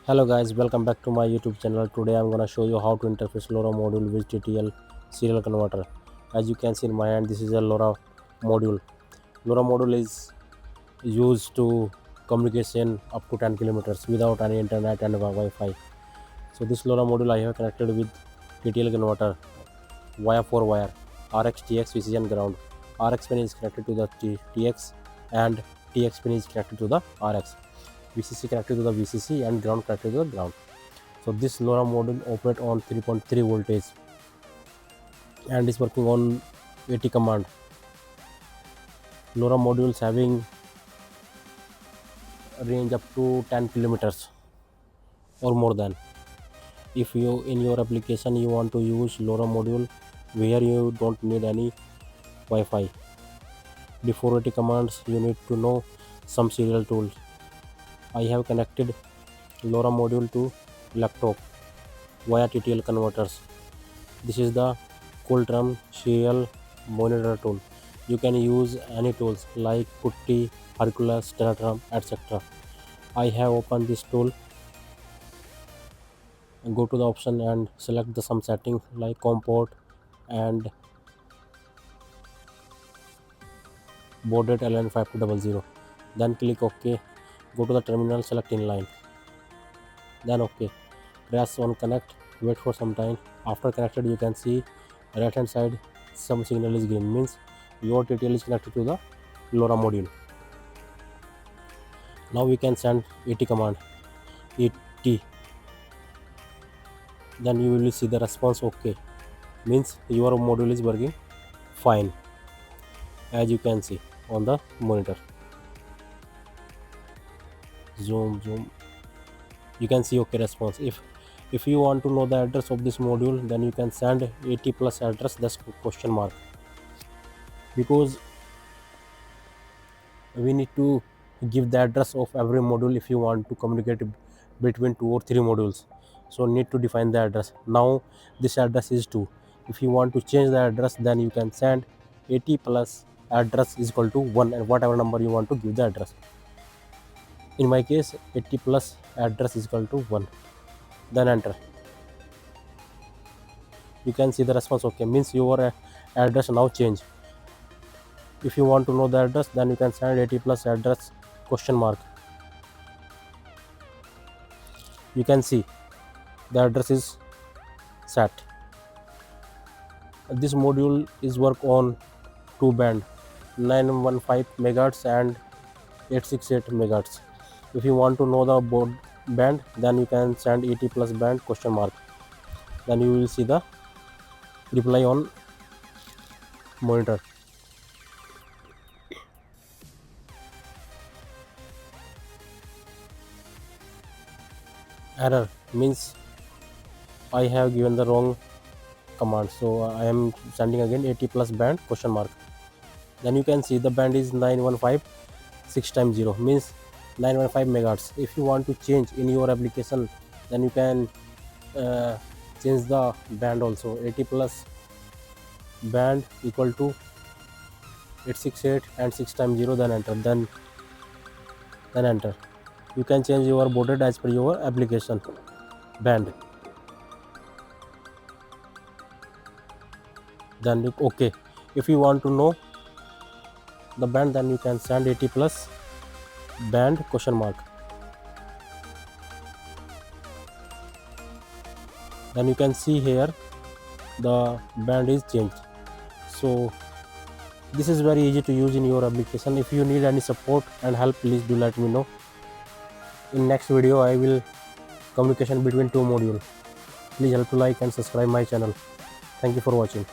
Hello guys, welcome back to my YouTube channel. Today I'm gonna show you how to interface LoRa module with TTL serial converter. As you can see in my hand, this is a LoRa module. LoRa module is used to communication up to 10 kilometers without any internet and Wi-Fi. So this LoRa module I have connected with TTL converter via 4 wire RX, TX, VCC and ground. RX pin is connected to the TX and TX pin is connected to the RX. VCC connected to the VCC and ground connected to the ground. So this LoRa module operate on 3.3 voltage and is working on AT command. LoRa modules having range up to 10 kilometers or more than. If you in your application you want to use LoRa module where you don't need any Wi-Fi, before AT commands you need to know some serial tools. I have connected LoRa module to laptop via TTL converters. This is the Coolterm serial monitor tool. You can use any tools like Putty, Hercules, Telegram, etc. I have opened this tool and go to the option and select the some settings like comport and baud rate LN5200. Then click OK. Go to the terminal, select inline. Then OK. Press on connect. Wait for some time. After connected, you can see right hand side some signal is green, means your TTL is connected to the LoRa module. Now we can send AT command AT, then you will see the response OK, means your module is working fine, as you can see on the monitor. Zoom, you can see OK response. If you want to know the address of this module, then you can send AT plus address, that's question mark, because we need to give the address of every module if you want to communicate between 2 or 3 modules. So need to define the address. Now this address is 2. If you want to change the address, then you can send AT plus address is equal to 1 and whatever number you want to give the address. In my case, AT plus address is equal to 1. Then enter. You can see the response OK, means your address now change. If you want to know the address, then you can send AT plus address question mark. You can see the address is set. This module is work on 2 band, 915 megahertz and 868 megahertz. If you want to know the baud band, then you can send AT plus band question mark. Then you will see the reply on monitor. Error means I have given the wrong command, so I am sending again AT plus band question mark. Then you can see the band is 915 6 times 0, means 915 megahertz. If you want to change in your application, then you can change the band also. AT plus band equal to 868 and 6 times 0, then enter. Then enter. You can change your baud rate as per your application band. Then OK. If you want to know the band, then you can send AT plus band question mark. Then you can see here the band is changed. So this is very easy to use in your application. If you need any support and help, please do let me know. In next video I will communication between 2 modules. Please help to like and subscribe my channel. Thank you for watching.